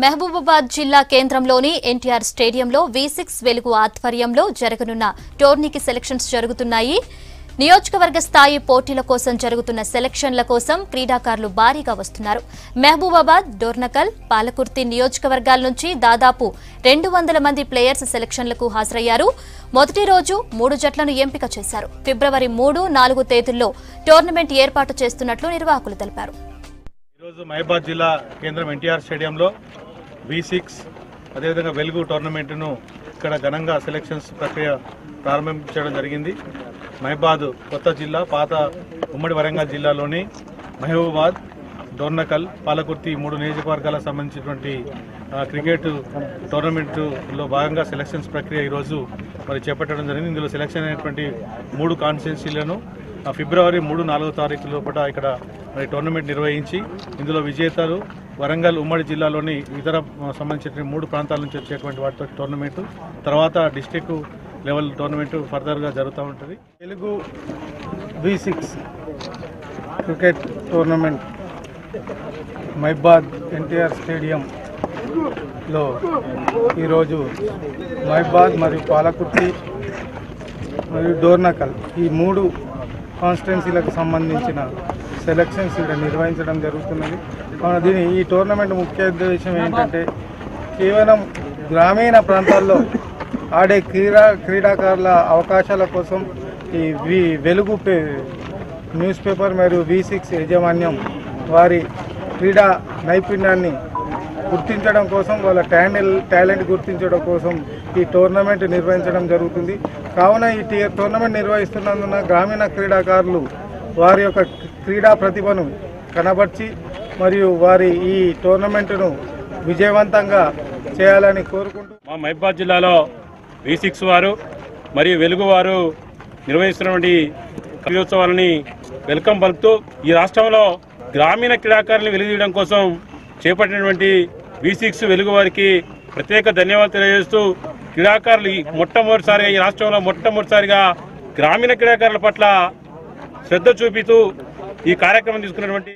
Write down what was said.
మహబూబాబాద్ జిల్లా కేంద్రంలోని ఎన్టీఆర్ స్టేడియంలో V6 వెలుగు ఆధ్వర్యంలో జరగనున్న టోర్నీకి సెలక్షన్స్ జరుగుతున్నాయి. నియోజకవర్గ స్థాయి పోటీల కోసం జరుగుతున్న సెలక్షన్ల కోసం క్రీడాకారులు భారీగా వస్తున్నారు. మహబూబాబాద్, డోర్నకల్, పాలకుర్తి నియోజకవర్గాల నుంచి దాదాపు 200 మంది ప్లేయర్స్ సెలక్షన్లకు హాజరయ్యారు. మొదటి రోజు 3 జట్లను ఎంపిక చేశారు. ఫిబ్రవరి 3, 4 తేదీల్లో టోర్నమెంట్ ఏర్పాటు చేస్తున్నట్లు నిర్వాహకులు తెలిపారు. మహబూబాబాద్ జిల్లా కేంద్రం ఎన్టీఆర్ స్టేడియంలో V6 అదేవిధంగా వెలుగు టోర్నమెంట్ను ఇక్కడ ఘనంగా సెలక్షన్స్ ప్రక్రియ ప్రారంభించడం జరిగింది. మహబూబాబాద్ కొత్త జిల్లా, పాత ఉమ్మడి వరంగల్ జిల్లాలోని మహబూబాబాద్, డోర్నకల్, పాలకుర్తి 3 నియోజకవర్గాలకు సంబంధించినటువంటి క్రికెట్ టోర్నమెంట్లో భాగంగా సెలక్షన్స్ ప్రక్రియ ఈరోజు చేపట్టడం జరిగింది. ఇందులో సెలక్షన్ అయినటువంటి 3 కాన్స్టిట్యున్సీలను ఫిబ్రవరి 3, 4 తారీఖు లోపల ఇక్కడ టోర్నమెంట్ నిర్వహించి ఇందులో విజేతలు వరంగల్ ఉమ్మడి జిల్లాలోని ఇతర సంబంధించిన 3 ప్రాంతాల నుంచి వచ్చేటువంటి వాటితో టోర్నమెంట్, తర్వాత డిస్ట్రిక్ట్ లెవెల్ టోర్నమెంట్ ఫర్దర్గా జరుగుతూ ఉంటుంది. Telugu V6 cricket tournament Mahabubabad NTR స్టేడియంలో ఈరోజు మహబూబాబాద్ మరియు పాలకుర్తి మరియు డోర్నకల్ ఈ 3 కాన్స్టిట్యున్సీలకు సంబంధించిన సెలక్షన్స్ ఇక్కడ నిర్వహించడం జరుగుతున్నది. ఈ టోర్నమెంట్ ముఖ్య ఉద్దేశం ఏంటంటే కేవలం గ్రామీణ ప్రాంతాల్లో ఆడే క్రీడాకారుల అవకాశాల కోసం ఈ వెలుగు న్యూస్ పేపర్ మరియు V6 యాజమాన్యం వారి క్రీడా నైపుణ్యాన్ని గుర్తించడం కోసం, వాళ్ళ టాలెంట్ గుర్తించడం కోసం ఈ టోర్నమెంట్ నిర్వహించడం జరుగుతుంది. కావున ఈ టోర్నమెంట్ నిర్వహిస్తున్నందున గ్రామీణ క్రీడాకారులు వారి యొక్క క్రీడా ప్రతిభను కనబర్చి మరియు వారి ఈ టోర్నమెంటును విజయవంతంగా చేయాలని కోరుకుంటూ మా మహబూబాబాద్ జిల్లాలో V6 వారు మరియు వెలుగు వారు నిర్వహిస్తున్నటువంటి క్రీడోత్సవాలని వెల్కమ్ పలుకుతూ ఈ రాష్ట్రంలో గ్రామీణ క్రీడాకారులను వెలుగుదీయడం కోసం చేపట్టినటువంటి V6 వెలుగు వారికి ప్రత్యేక ధన్యవాదాలు తెలియజేస్తూ క్రీడాకారులు మొట్టమొదటిసారిగా ఈ రాష్ట్రంలో మొట్టమొదటిసారిగా గ్రామీణ క్రీడాకారుల పట్ల శ్రద్ధ చూపిస్తూ ఈ కార్యక్రమం తీసుకున్నటువంటి